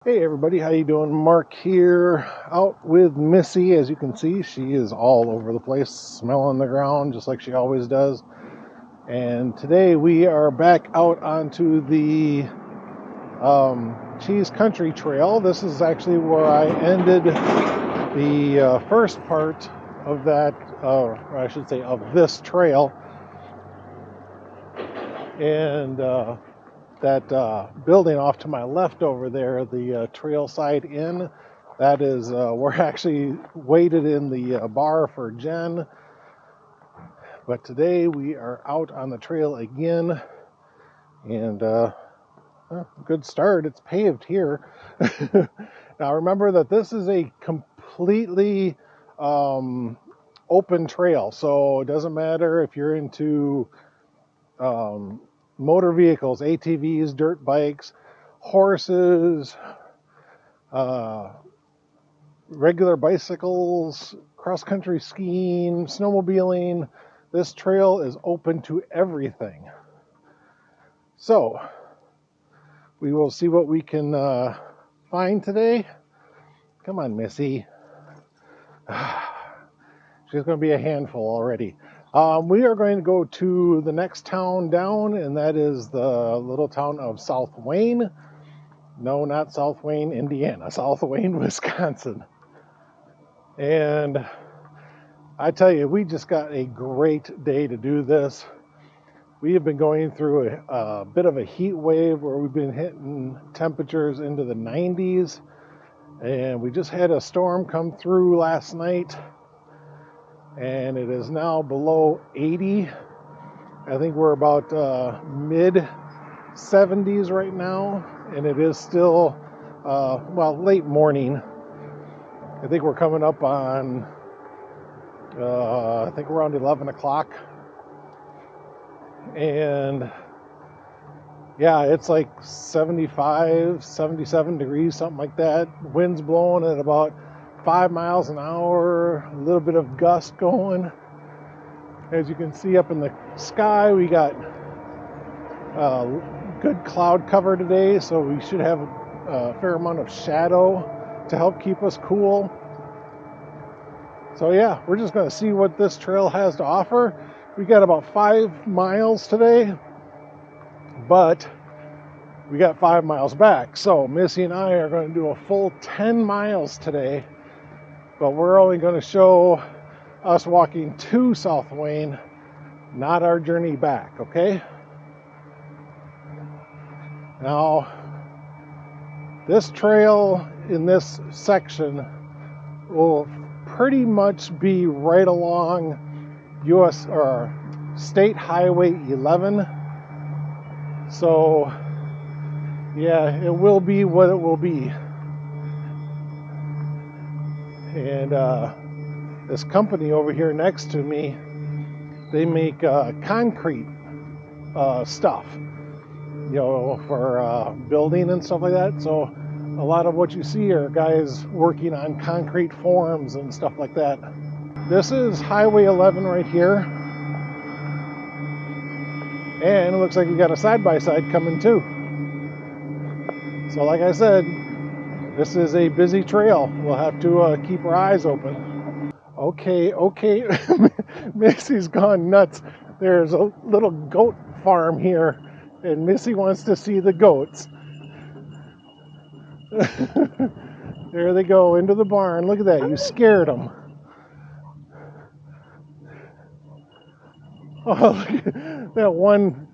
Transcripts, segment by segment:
Hey everybody, how you doing? Mark here, out with Missy. As you can see, she is all over the place, smelling the ground just like she always does. And today we are back out onto the Cheese Country Trail. This is actually where I ended the first part of that, or I should say of this trail. And that building off to my left over there, the Trailside Inn, that is we're actually waited in the bar for Jen. But today we are out on the trail again, and good start. It's paved here. Now remember that this is a completely open trail, so it doesn't matter if you're into motor vehicles, ATVs, dirt bikes, horses, regular bicycles, cross-country skiing, snowmobiling. This trail is open to everything. So we will see what we can find today. Come on, Missy. She's going to be a handful already. We are going to go to the next town down, and that is the little town of South Wayne. No, not South Wayne, Indiana. South Wayne, Wisconsin. And I tell you, we just got a great day to do this. We have been going through a bit of a heat wave where we've been hitting temperatures into the 90s. And we just had a storm come through last night, and it is now below 80. I think we're about mid 70s right now, and it is still late morning. I think we're coming up on I think around 11 o'clock, and yeah, it's like 75, 77 degrees, something like that. Wind's blowing at about 5 miles an hour, a little bit of gust going. As you can see up in the sky, we got good cloud cover today, so we should have a fair amount of shadow to help keep us cool. So yeah, we're just going to see what this trail has to offer. We got about 5 miles today, but we got 5 miles back. So Missy and I are going to do a full 10 miles today, but we're only going to show us walking to South Wayne, not our journey back, okay? Now, this trail in this section will pretty much be right along US or State Highway 11. So, yeah, it will be what it will be. And this company over here next to me, they make concrete stuff, for building and stuff like that. So a lot of what you see are guys working on concrete forms and stuff like that. This is Highway 11 right here. And it looks like we got a side-by-side coming too. So like I said, this is a busy trail. We'll have to keep our eyes open. Okay. Missy's gone nuts. There's a little goat farm here, and Missy wants to see the goats. There they go into the barn. Look at that. You scared them. Oh, that one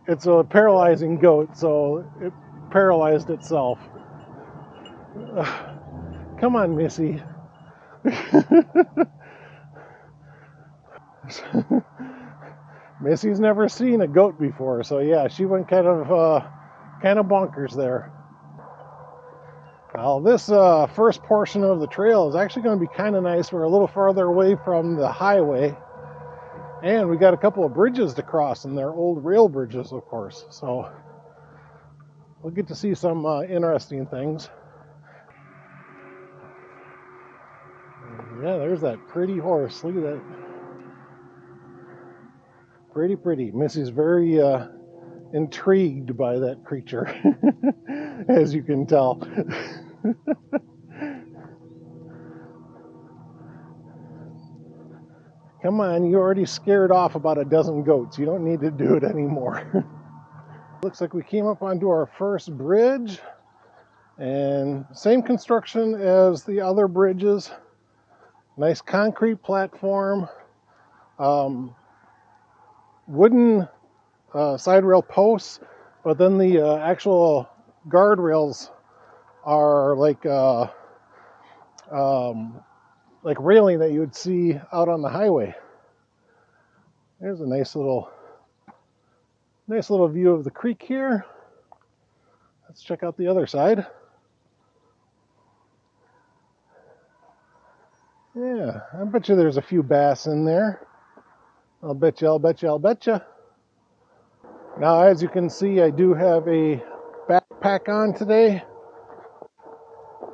it's a paralyzing goat, so it paralyzed itself. Come on, Missy. Missy's never seen a goat before, so yeah, she went kind of bonkers there. Now, this first portion of the trail is actually going to be kind of nice. We're a little farther away from the highway, and we got a couple of bridges to cross, and they're old rail bridges, of course. So we'll get to see some interesting things. Yeah, there's that pretty horse. Look at that. Pretty. Missy's very intrigued by that creature, as you can tell. Come on, you already scared off about a dozen goats. You don't need to do it anymore. Looks like we came up onto our first bridge, and same construction as the other bridges. Nice concrete platform, wooden side rail posts, but then the actual guardrails are like railing that you would see out on the highway. There's a nice little view of the creek here. Let's check out the other side. Yeah, I bet you there's a few bass in there. I'll bet you. Now, as you can see, I do have a backpack on today,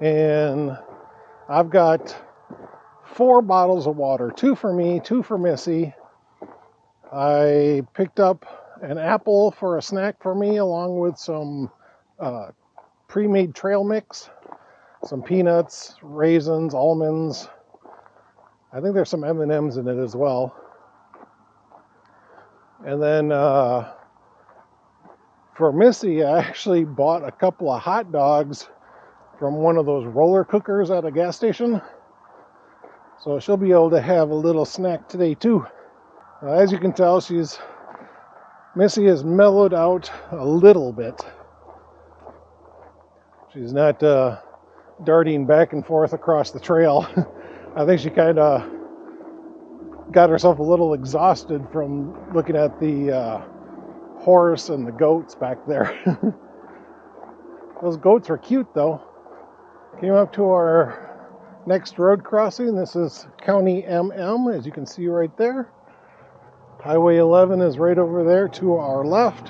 and I've got 4 bottles of water, 2 for me, 2 for Missy. I picked up an apple for a snack for me, along with some pre-made trail mix, some peanuts, raisins, almonds. I think there's some M&Ms in it as well. And then for Missy, I actually bought a couple of hot dogs from one of those roller cookers at a gas station. So she'll be able to have a little snack today too. As you can tell, Missy has mellowed out a little bit. She's not darting back and forth across the trail. I think she kind of got herself a little exhausted from looking at the horse and the goats back there. Those goats are cute though. Came up to our next road crossing. This is County MM, as you can see right there. Highway 11 is right over there to our left.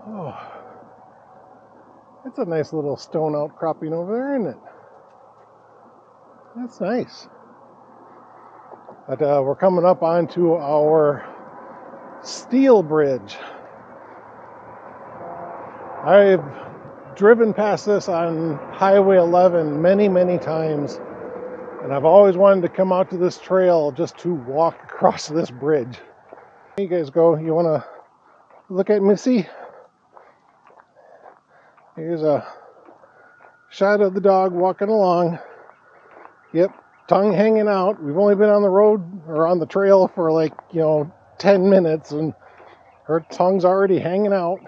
Oh, it's a nice little stone outcropping over there, isn't it? That's nice. But we're coming up onto our steel bridge. I've driven past this on Highway 11 many, many times, and I've always wanted to come out to this trail just to walk across this bridge. There you guys go. You want to look at Missy? Here's a shot of the dog walking along. Yep, tongue hanging out. We've only been on the road or on the trail for 10 minutes, and her tongue's already hanging out.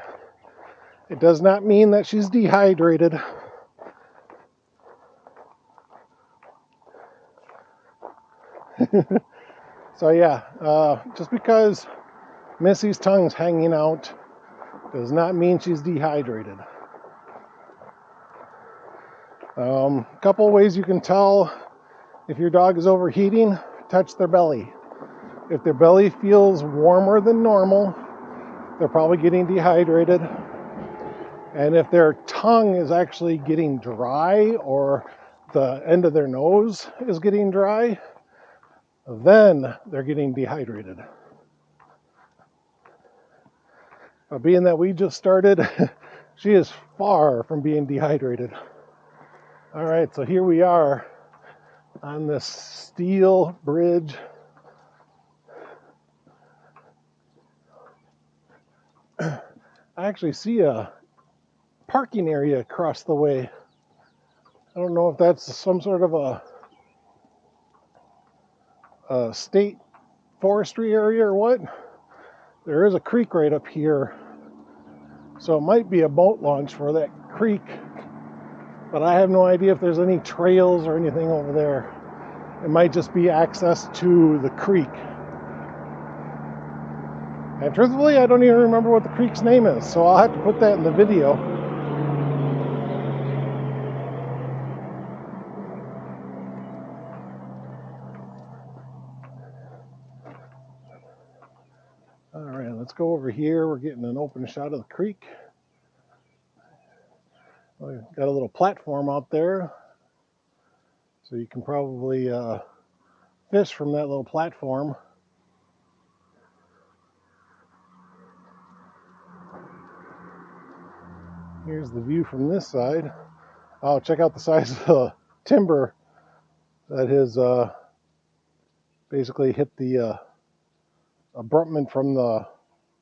It does not mean that she's dehydrated. So yeah, just because Missy's tongue's hanging out does not mean she's dehydrated. A couple ways you can tell if your dog is overheating: touch their belly. If their belly feels warmer than normal, they're probably getting dehydrated. And if their tongue is actually getting dry, or the end of their nose is getting dry, then they're getting dehydrated. But being that we just started, she is far from being dehydrated. All right, so here we are on this steel bridge. I actually see a parking area across the way. I don't know if that's some sort of a state forestry area or what. There is a creek right up here, so it might be a boat launch for that creek, but I have no idea if there's any trails or anything over there. It might just be access to the creek. And truthfully, I don't even remember what the creek's name is, so I'll have to put that in the video. All right, let's go over here. We're getting an open shot of the creek. We've got a little platform out there, so you can probably fish from that little platform. Here's the view from this side. Oh, check out the size of the timber that has basically hit the abutment from the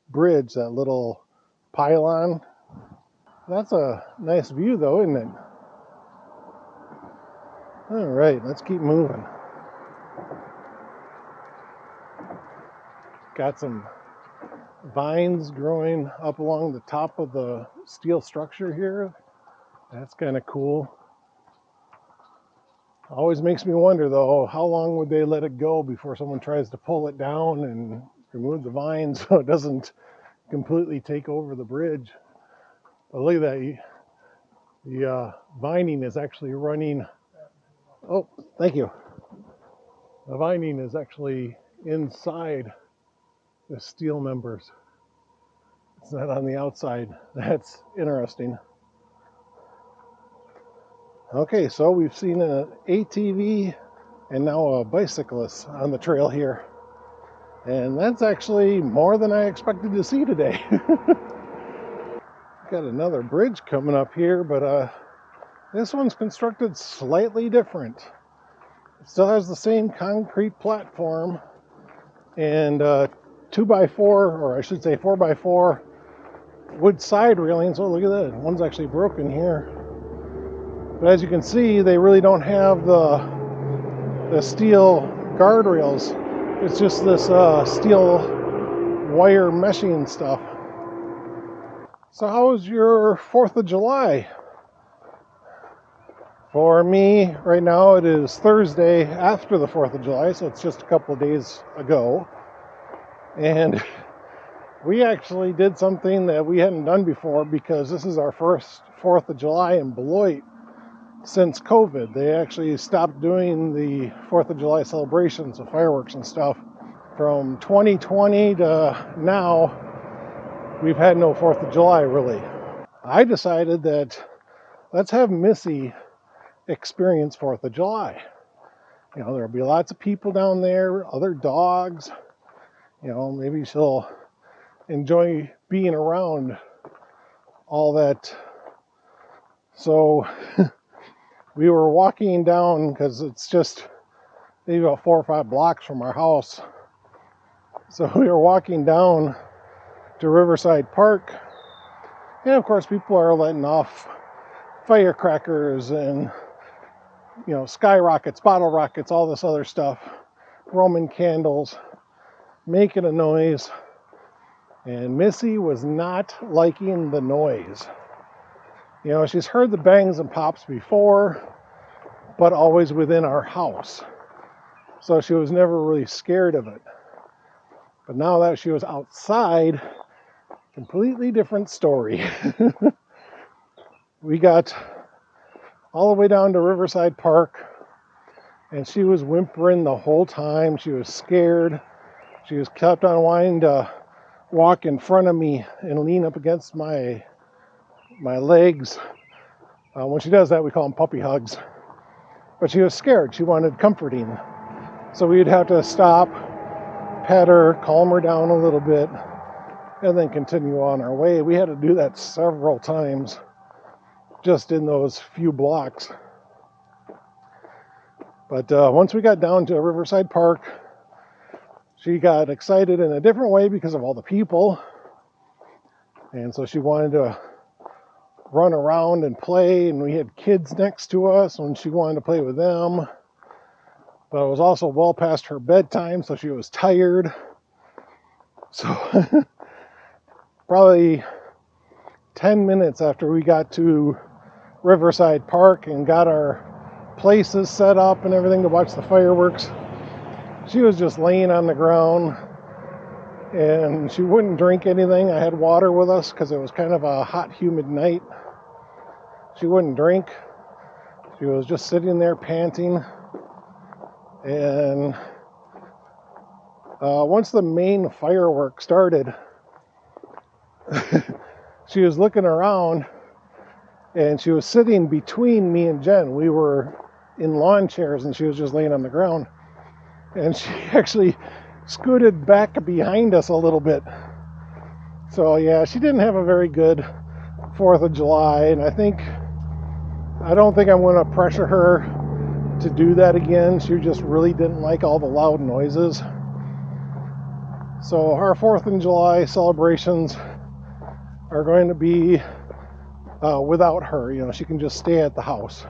bridge, that little pylon. That's a nice view though, isn't it? All right, let's keep moving. Got some vines growing up along the top of the steel structure here. That's kind of cool. Always makes me wonder though, how long would they let it go before someone tries to pull it down and remove the vines so it doesn't completely take over the bridge. But look at that, the vining is actually running. Oh, thank you. The vining is actually inside the steel members. It's not on the outside. That's interesting. Okay, so we've seen an ATV and now a bicyclist on the trail here. And that's actually more than I expected to see today. Got another bridge coming up here, but this one's constructed slightly different. It still has the same concrete platform and 2x4, or I should say 4x4 wood side railings. Oh, look at that. One's actually broken here. But as you can see, they really don't have the steel guardrails. It's just this steel wire meshing stuff. So how was your 4th of July? For me, right now it is Thursday after the 4th of July, so it's just a couple of days ago. And we actually did something that we hadn't done before because this is our first 4th of July in Beloit since COVID. They actually stopped doing the 4th of July celebrations of fireworks and stuff. From 2020 to now, we've had no 4th of July really. I decided that let's have Missy experience 4th of July. You know, there'll be lots of people down there, other dogs. You know, maybe she'll enjoy being around all that. So we were walking down because it's just maybe about 4 or 5 blocks from our house. So we were walking down to Riverside Park, and of course people are letting off firecrackers and, you know, skyrockets, bottle rockets, all this other stuff, Roman candles, making a noise. And Missy was not liking the noise. You know, she's heard the bangs and pops before, but always within our house. So she was never really scared of it. But now that she was outside, completely different story. We got all the way down to Riverside Park, and she was whimpering the whole time. She was scared. She was kept on wanting to walk in front of me and lean up against my legs. When she does that, we call them puppy hugs. But she was scared. She wanted comforting. So we'd have to stop, pet her, calm her down a little bit, and then continue on our way. We had to do that several times just in those few blocks. But once we got down to Riverside Park, she got excited in a different way because of all the people. And so she wanted to run around and play, and we had kids next to us when she wanted to play with them. But it was also well past her bedtime, so she was tired. So probably 10 minutes after we got to Riverside Park and got our places set up and everything to watch the fireworks, she was just laying on the ground and she wouldn't drink anything. I had water with us because it was kind of a hot, humid night. She wouldn't drink. She was just sitting there panting. And once the main firework started, she was looking around and she was sitting between me and Jen. We were in lawn chairs and she was just laying on the ground. And she actually scooted back behind us a little bit. So yeah, she didn't have a very good 4th of July, and I don't think I'm going to pressure her to do that again. She just really didn't like all the loud noises. So our 4th of July celebrations are going to be without her. You know, she can just stay at the house.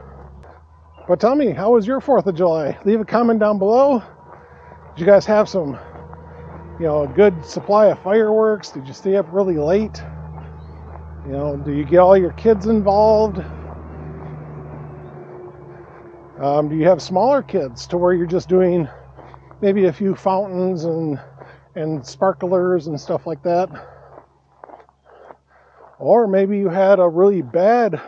But tell me, how was your 4th of July? Leave a comment down below. Did you guys have some, you know, a good supply of fireworks? Did you stay up really late? You know, do you get all your kids involved? Do you have smaller kids to where you're just doing maybe a few fountains and sparklers and stuff like that? Or maybe you had a really bad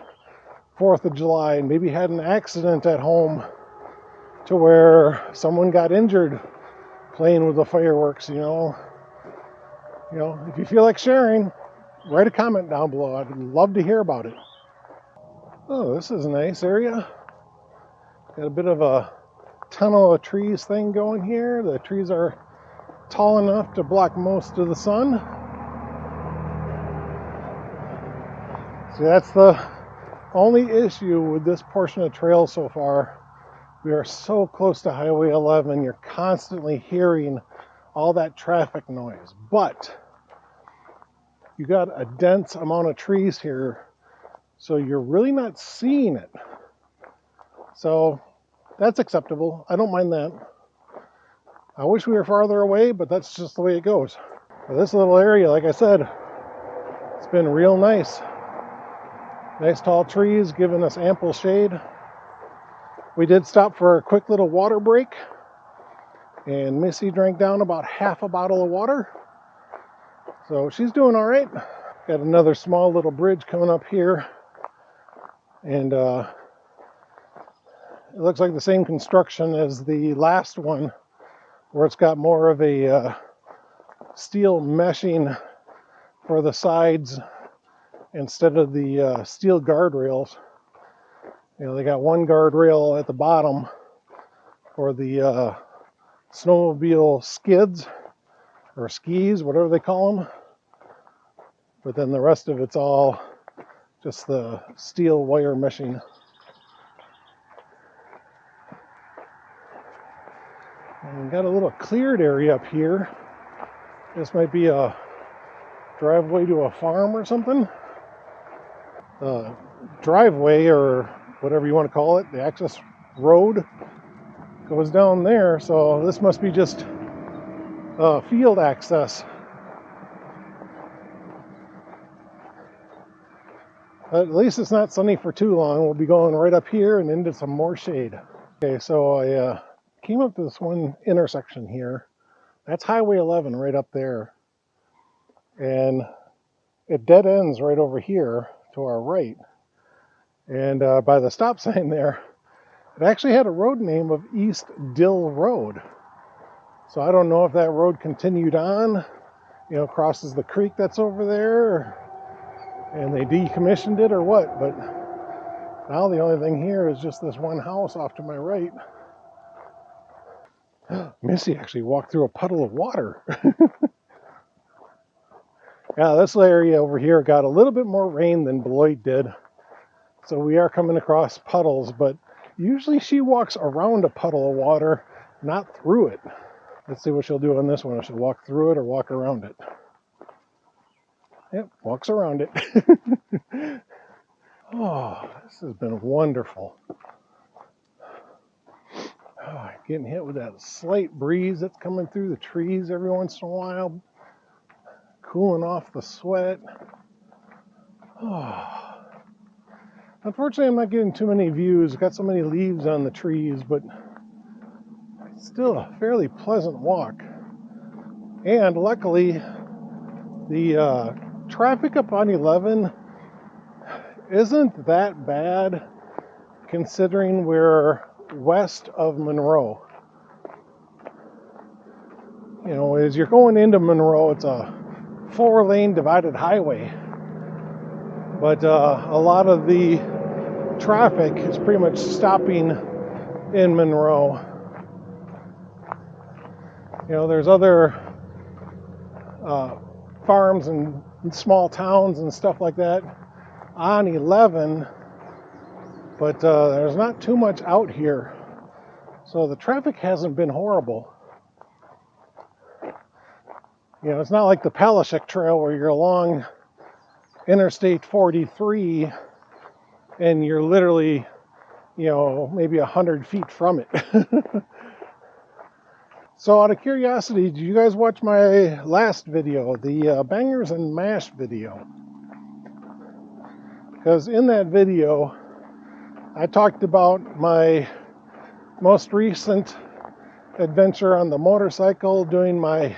4th of July and maybe had an accident at home to where someone got injured playing with the fireworks, you know. You know, if you feel like sharing, write a comment down below. I'd love to hear about it. Oh, this is a nice area. Got a bit of a tunnel of trees thing going here. The trees are tall enough to block most of the sun. See, that's the only issue with this portion of trail so far. We are so close to Highway 11, you're constantly hearing all that traffic noise. But you got a dense amount of trees here, so you're really not seeing it. So that's acceptable. I don't mind that. I wish we were farther away, but that's just the way it goes. But this little area, like I said, it's been real nice. Nice tall trees giving us ample shade. We did stop for a quick little water break, and Missy drank down about half a bottle of water. So she's doing all right. Got another small little bridge coming up here, and it looks like the same construction as the last one, where it's got more of a steel meshing for the sides instead of the steel guardrails. You know, they got one guardrail at the bottom for the snowmobile skids or skis, whatever they call them. But then the rest of it's all just the steel wire meshing. And we got a little cleared area up here. This might be a driveway to a farm or something. Driveway, or whatever you want to call it, the access road goes down there, so this must be just field access. At least it's not sunny for too long. We'll be going right up here and into some more shade. Okay, so I came up to this one intersection here. That's Highway 11 right up there. And it dead ends right over here to our right. And by the stop sign there, it actually had a road name of East Dill Road. So I don't know if that road continued on, you know, crosses the creek that's over there, and they decommissioned it or what. But now the only thing here is just this one house off to my right. Missy actually walked through a puddle of water. Yeah, this area over here got a little bit more rain than Beloit did. So we are coming across puddles, but usually she walks around a puddle of water, not through it. Let's see what she'll do on this one. If she'll walk through it or walk around it. Yep, walks around it. Oh, this has been wonderful. Oh, getting hit with that slight breeze that's coming through the trees every once in a while. Cooling off the sweat. Oh. Unfortunately, I'm not getting too many views. Got so many leaves on the trees, but it's still a fairly pleasant walk. And luckily, the traffic up on 11 isn't that bad considering we're west of Monroe. You know, as you're going into Monroe, it's a 4-lane divided highway. But a lot of the traffic is pretty much stopping in Monroe. You know, there's other farms and small towns and stuff like that on 11, but there's not too much out here. So the traffic hasn't been horrible. You know, it's not like the Palashek Trail where you're along Interstate 43 and you're literally, you know, maybe 100 feet from it. So out of curiosity, did you guys watch my last video, the bangers and mash video? Because in that video, I talked about my most recent adventure on the motorcycle, doing my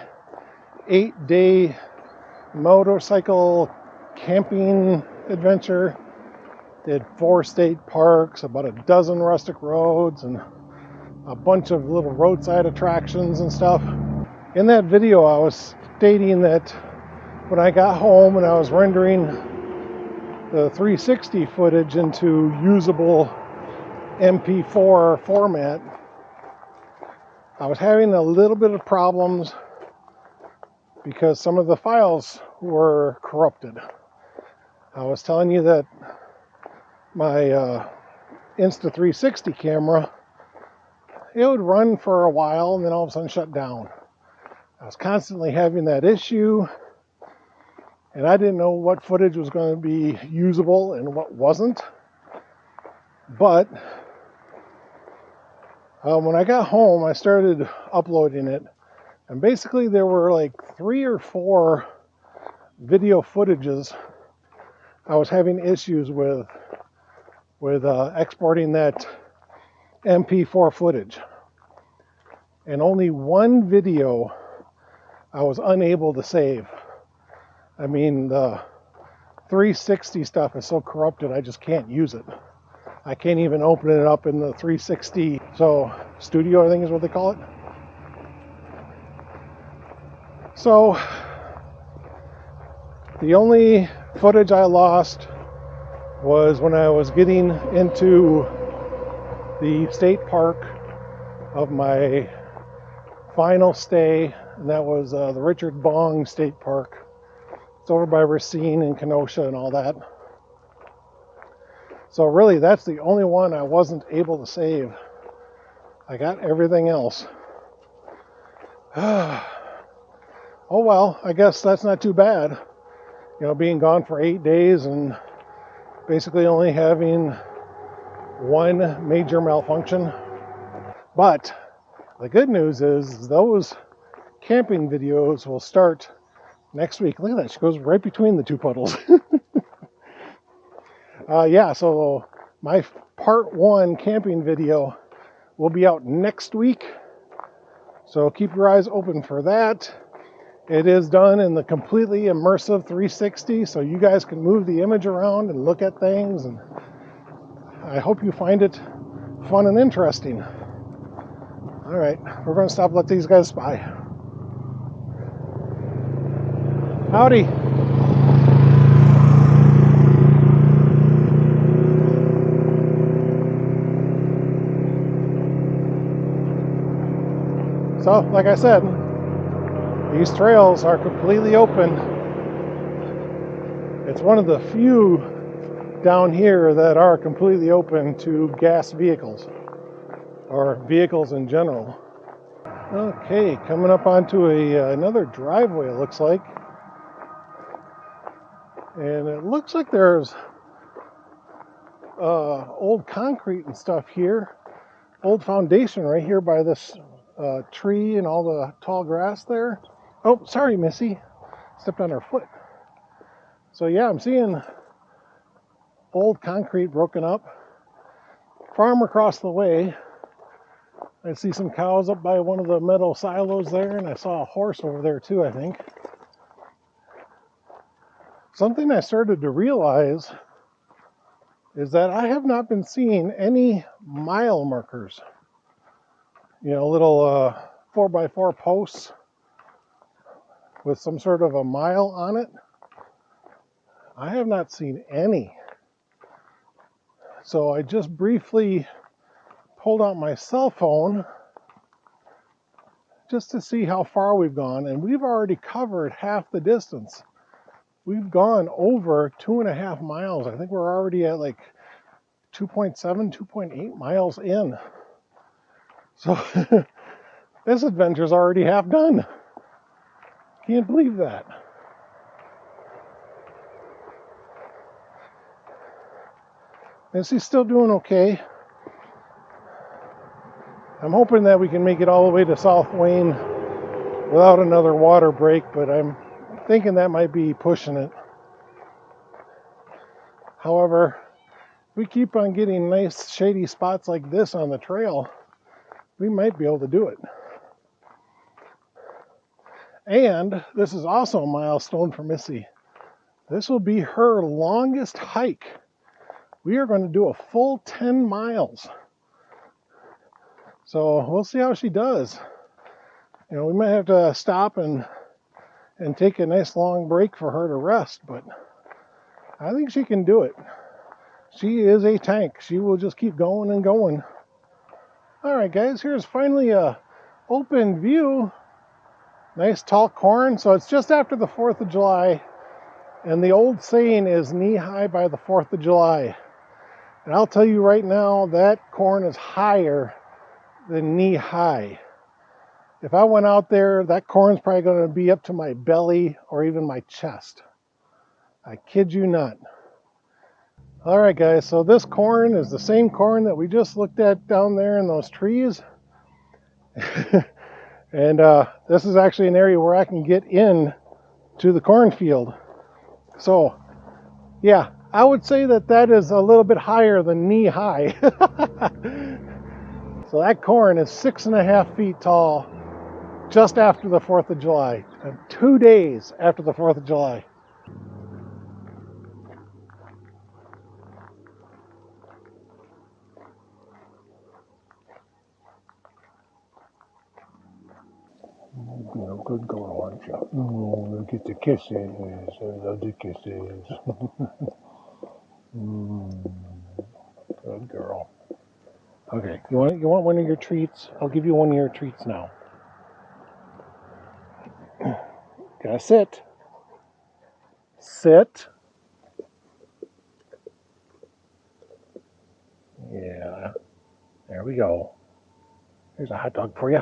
8-day motorcycle camping adventure. Did 4 state parks, about a dozen rustic roads, and a bunch of little roadside attractions and stuff. In that video, I was stating that when I got home and I was rendering the 360 footage into usable MP4 format, I was having a little bit of problems because some of the files were corrupted. I was telling you that my Insta360 camera, it would run for a while and then all of a sudden shut down. I was constantly having that issue, and I didn't know what footage was going to be usable and what wasn't. But when I got home, I started uploading it, and basically there were like 3 or 4 video footages I was having issues with exporting that MP4 footage. And only one video I was unable to save. I mean, the 360 stuff is so corrupted, I just can't use it. I can't even open it up in the 360, so studio, I think is what they call it. So the only footage I lost was when I was getting into the state park of my final stay, and that was the Richard Bong State Park. It's over by Racine and Kenosha and all that. So really, that's the only one I wasn't able to save. I got everything else. Oh well, I guess that's not too bad. You know, being gone for 8 days and basically only having one major malfunction. But the good news is those camping videos will start next week. Look at that, she goes right between the 2 puddles. Yeah, so my part 1 camping video will be out next week. So keep your eyes open for that. It is done in the completely immersive 360, so you guys can move the image around and look at things, and I hope you find it fun and interesting. All right, we're going to stop and let these guys by. Howdy. So, like I said, these trails are completely open. It's one of the few down here that are completely open to gas vehicles, or vehicles in general. Okay, coming up onto another driveway, it looks like. And it looks like there's old concrete and stuff here. Old foundation right here by this tree and all the tall grass there. Oh, sorry, Missy. Stepped on her foot. So yeah, I'm seeing old concrete broken up. Farm across the way. I see some cows up by one of the metal silos there, and I saw a horse over there too, I think. Something I started to realize is that I have not been seeing any mile markers. You know, little 4x4 posts with some sort of a mile on it. I have not seen any. So I just briefly pulled out my cell phone just to see how far we've gone, and we've already covered half the distance. we've gone over 2.5 miles. I think we're already at like 2.7, 2.8 miles in. So this adventure's already half done. Can't believe that. Missy's still doing okay. I'm hoping that we can make it all the way to South Wayne without another water break, but I'm thinking that might be pushing it. However, if we keep on getting nice shady spots like this on the trail, we might be able to do it. And this is also a milestone for Missy. This will be her longest hike. We are going to do a full 10 miles. So we'll see how she does. You know, we might have to stop and take a nice long break for her to rest, but I think she can do it. She is a tank. She will just keep going and going. All right, guys, here's finally a open view. Nice tall corn. So it's just after the 4th of July, and the old saying is knee high by the 4th of July. And I'll tell you right now, that corn is higher than knee high. If I went out there, that corn's probably going to be up to my belly or even my chest. I kid you not. All right, guys, so this corn is the same corn that we just looked at down there in those trees. And this is actually an area where I can get in to the cornfield. So, yeah, I would say that that is a little bit higher than knee high. So that corn is 6.5 feet tall just after the 4th of July, 2 days after the 4th of July. You're a good girl, aren't you? Oh, look at the kisses. I love the kisses. Good girl. Okay, you want one of your treats? I'll give you one of your treats now. Gotta sit. Sit. Yeah. There we go. Here's a hot dog for you.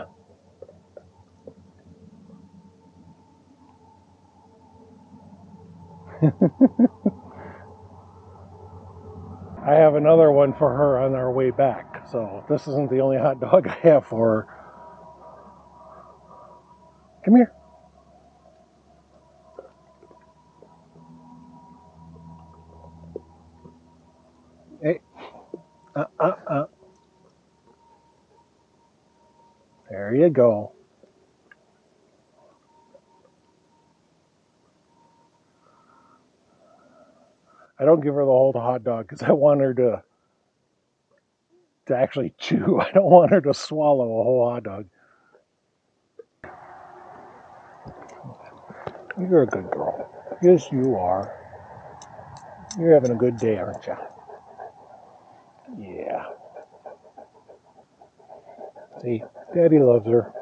I have another one for her on our way back. So this isn't the only hot dog I have for her. Come here. Hey. There you go. I don't give her the whole hot dog because I want her to actually chew. I don't want her to swallow a whole hot dog. You're a good girl. Yes, you are. You're having a good day, aren't you? Yeah. See, Daddy loves her.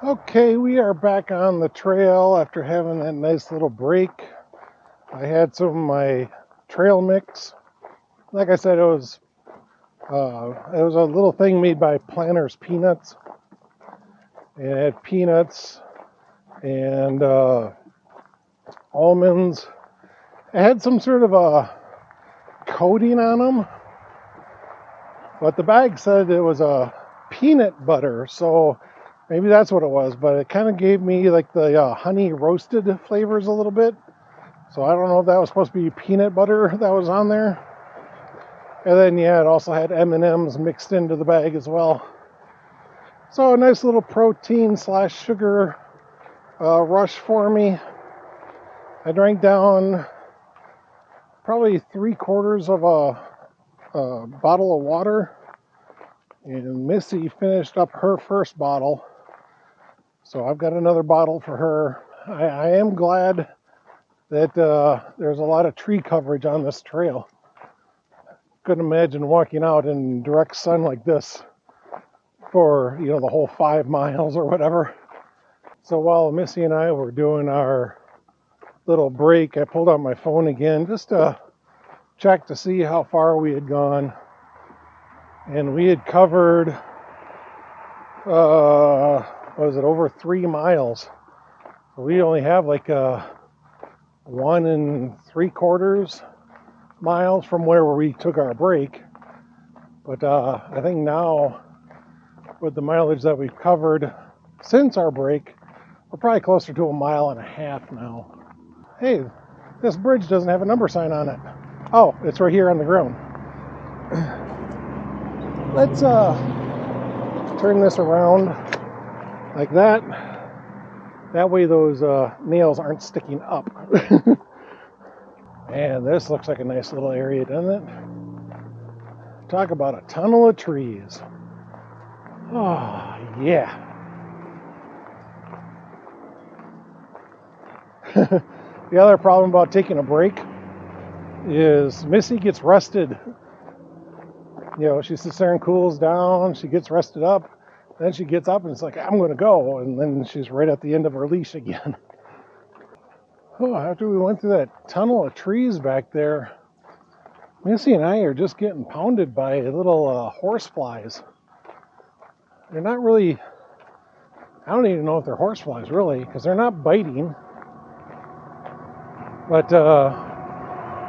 Okay, we are back on the trail after having that nice little break. I had some of my trail mix. Like I said, it was a little thing made by Planters Peanuts. And it had peanuts and almonds. It had some sort of a coating on them, but the bag said it was a peanut butter, so maybe that's what it was. But it kind of gave me like the honey roasted flavors a little bit. So I don't know if that was supposed to be peanut butter that was on there. And then, yeah, it also had M&Ms mixed into the bag as well. So a nice little protein / sugar rush for me. I drank down probably 3/4 of a bottle of water. And Missy finished up her first bottle. So I've got another bottle for her. I am glad that there's a lot of tree coverage on this trail. Couldn't imagine walking out in direct sun like this. for, you know, the whole 5 miles or whatever. So while Missy and I were doing our little break, I pulled out my phone again just to check to see how far we had gone. And we had covered, was it over 3 miles? We only have like 1 3/4 miles from where we took our break. But I think now, with the mileage that we've covered since our break, we're probably closer to 1.5 miles now. Hey, this bridge doesn't have a number sign on it. Oh, it's right here on the ground. Let's turn this around like that. That way those nails aren't sticking up. And this looks like a nice little area, doesn't it? Talk about a tunnel of trees. Oh, yeah. The other problem about taking a break is Missy gets rested. You know, she sits there and cools down, she gets rested up, then she gets up and it's like, I'm going to go, and then she's right at the end of her leash again. Oh, after we went through that tunnel of trees back there, Missy and I are just getting pounded by little horse flies. They're not really, I don't even know if they're horse flies really, because they're not biting. But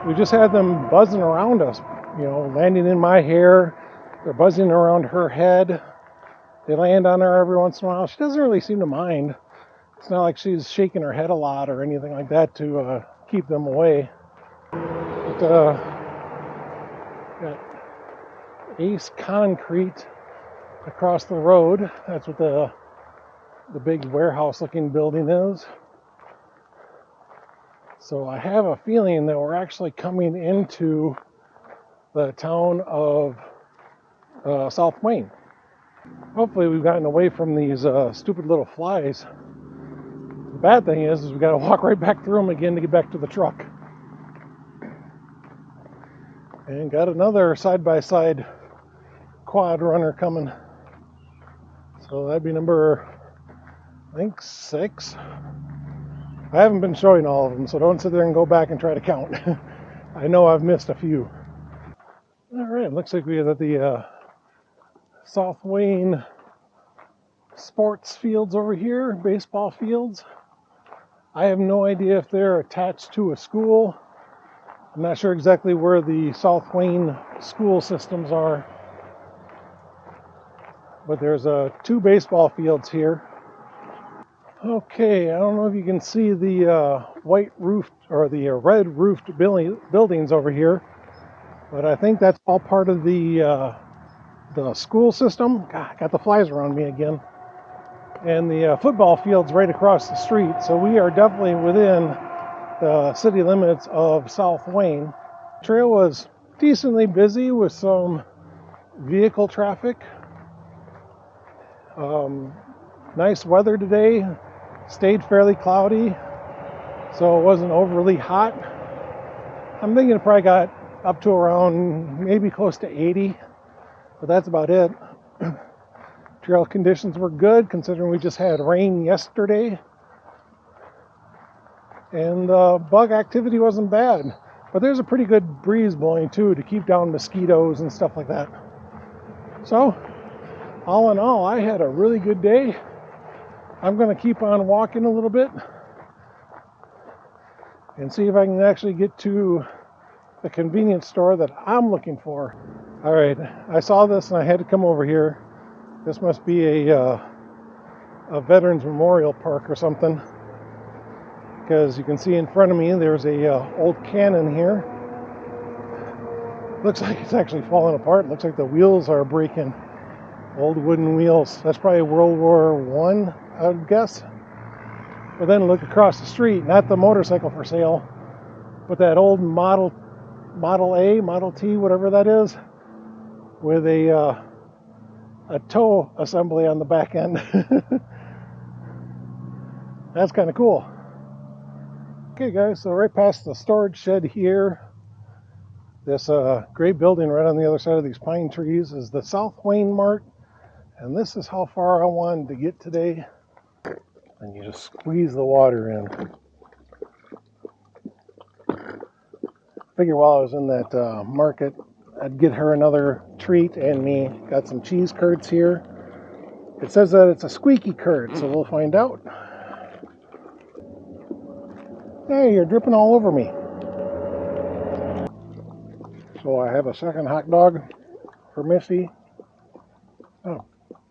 we just had them buzzing around us, you know, landing in my hair. They're buzzing around her head. They land on her every once in a while. She doesn't really seem to mind. It's not like she's shaking her head a lot or anything like that to keep them away. But got Ace Concrete across the road. That's what the big warehouse-looking building is. So I have a feeling that we're actually coming into the town of South Wayne. Hopefully we've gotten away from these stupid little flies. The bad thing is we got to walk right back through them again to get back to the truck. And got another side-by-side quad runner coming. So that'd be number, I think, 6. I haven't been showing all of them, so don't sit there and go back and try to count. I know I've missed a few. All right, looks like we're at the South Wayne sports fields over here, baseball fields. I have no idea if they're attached to a school. I'm not sure exactly where the South Wayne school systems are. But there's 2 baseball fields here. Okay, I don't know if you can see the white roofed or the red roofed buildings over here, but I think that's all part of the school system. God, got the flies around me again. And the football field's right across the street, so we are definitely within the city limits of South Wayne. The trail was decently busy with some vehicle traffic. Nice weather today. Stayed fairly cloudy, so it wasn't overly hot. I'm thinking it probably got up to around maybe close to 80, but that's about it. Trail conditions were good considering we just had rain yesterday, and bug activity wasn't bad, but there's a pretty good breeze blowing too to keep down mosquitoes and stuff like that. So all in all, I had a really good day. I'm going to keep on walking a little bit and see if I can actually get to the convenience store that I'm looking for. All right, I saw this and I had to come over here. This must be a Veterans Memorial Park or something, because you can see in front of me there's a old cannon here. Looks like it's actually falling apart. Looks like the wheels are breaking. Old wooden wheels. That's probably World War I, I would guess. But then look across the street, not the motorcycle for sale, but that old Model A, Model T, whatever that is, with a tow assembly on the back end. That's kind of cool. Okay guys, so right past the storage shed here, this gray building right on the other side of these pine trees is the South Wayne Mart. And this is how far I wanted to get today. And you just squeeze the water in. Figure while I was in that market, I'd get her another treat and me. Got some cheese curds here. It says that it's a squeaky curd, so we'll find out. Hey, you're dripping all over me. So I have a second hot dog for Missy. Oh,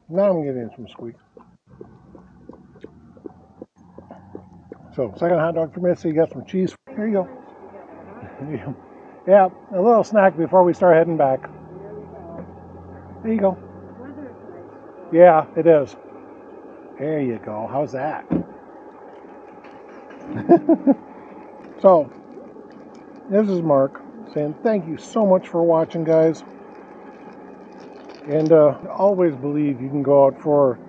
now I'm getting some squeak. So second hot dog for Missy. Got some cheese. Here you go. Yeah, a little snack before we start heading back. There you go. Yeah, it is. There you go. How's that? So, this is Mark saying thank you so much for watching, guys. And always believe you can go out for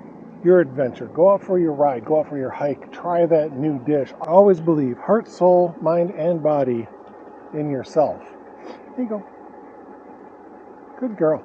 your adventure. Go out for your ride. Go out for your hike. Try that new dish. Always believe heart, soul, mind, and body in yourself. There you go. Good girl.